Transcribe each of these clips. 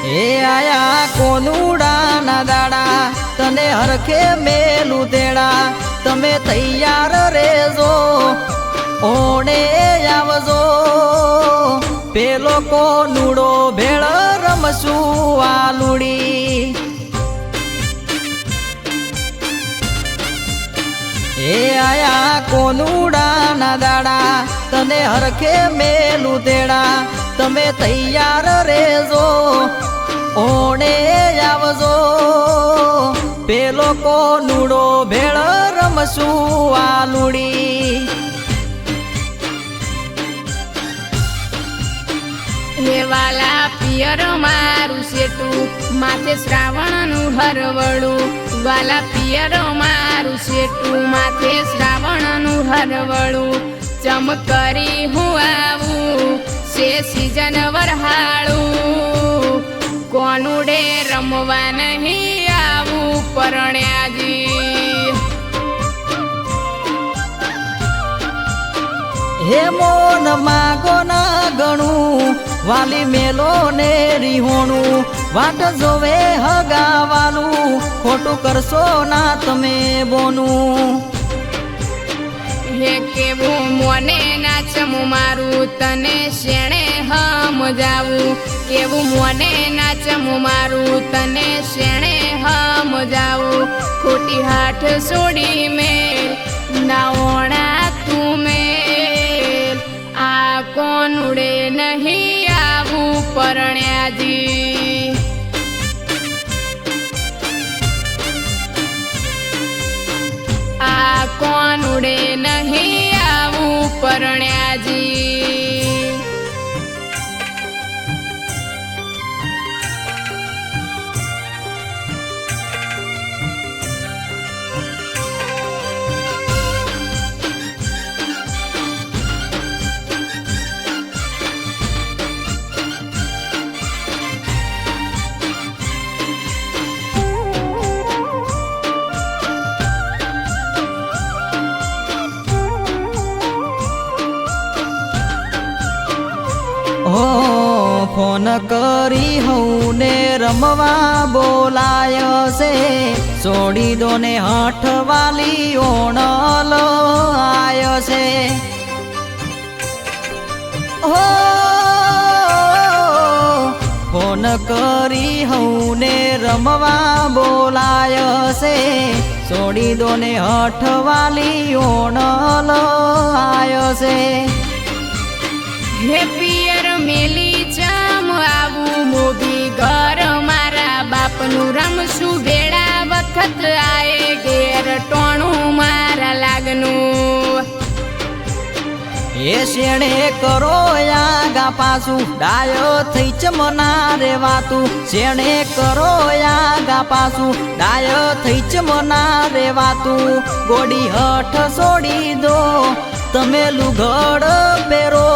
એ આયા કોનુડા ના દાડા તને હરખે મેલું તેડા તમે તૈયાર રેજો ઓણે આવજો પેલો કોનુડો ભેળ રમશું આલુડી એ આયા કોનુડા ના દાડા તને હરખે મેલું તેડા તમે તૈયાર રેજો ઓણે આવજો પેલો કોનુડો ભેળ રમશું આલુડી હે વાલા પિયર મારું સેટું માથે શ્રાવણનું હરવળું વાલા પિયર મારું સેટું માથે શ્રાવણનું હરવળું ચમ કરી હું આવું સે સીઝન વરહાળું કોનુડે રમવા નહીં આવું પરણ્યાજી હે મોન માગો ના ગણું વાલી મેલો ને રીહોણું વાટ જોવે હગાવાલું ખોટું કરશો ના તમે બોનું હે કેવું મોને નાચમું મારું તને શેણે સમજાવું કેવું મોને નાચમું મારું તને શેણે સમજાવું ખોટી હાથ છોડી મેલ નાઓણા તું મેલ આ કોનુડે નહીં આવું પરણ્યાજી આ કોનુડે નહીં આવું પરણ્યાજી હો ફોન કરી હઉં ને રમવા બોલાય છે છોડી દો ને હઠ વાલી ઓણલ આય છે હો ફોન કરી હઉં ને રમવા બોલાય છે છોડી દો ને હઠ વાલી ઓણલ આય છે હે પિયર મેલી ચમ આવું મોભી ઘર મારા બાપનું રમશું ભેળા વખત આયે ઘેર ટોણું મારા લાગનું એ શેણે કરો યાગા પાછું ડાયો થઈ ચમના રેવાતું શેણે કરો યાગા પાછું ડાયો થઈ ચમના રેવાતું ગોડી હઠ છોડી દો તમે લુગડ પહેરો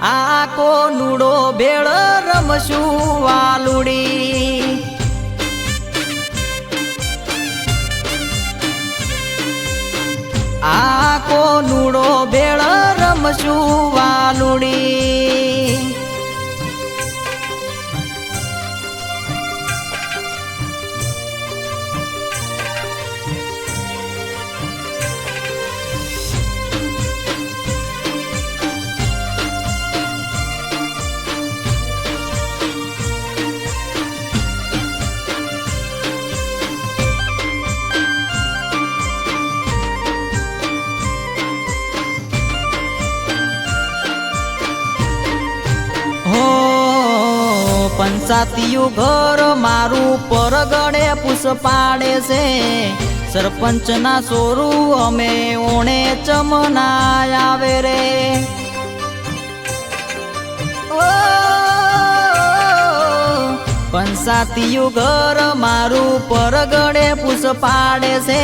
આ કોનુડો ભેળ રમશું વાલુડી આ કોનુડો ભેળ રમશું વાલુડી પંચાતીયું ઘર મારું પરગડે પૂછ પાડે છે સરપંચ ના સોરું અમે ઓણે ચમના આવે રે પંચાતીયું ઘર મારું પરગડે પૂછ પાડે છે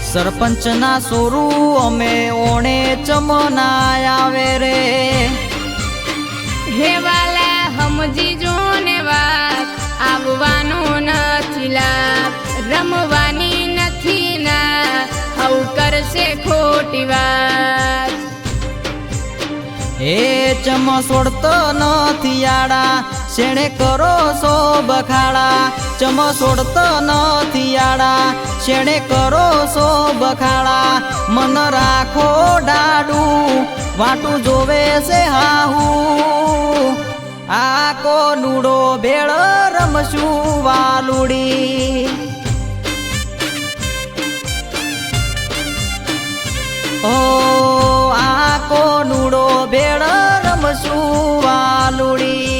સરપંચ ના સોરું અમે ઓણે ચમના આવે રે હે વાલા સમજી જો ને વાત આવવાનું નથી લાભ રમવાની નથી ના હવ કરશે ખોટી વાત એ ચમ છોડતો નથી આડા શેણે કરો સો બખાડા ચમ છોડતો નથી આડા શેણે કરો સો બખાડા મન રાખો ડાડું વાટું જોવે છે હાહુ આ કો નુડો ભેળ રમશું વાલુડી ઓ આ કો નુડો ભેળ રમશું વાલુડી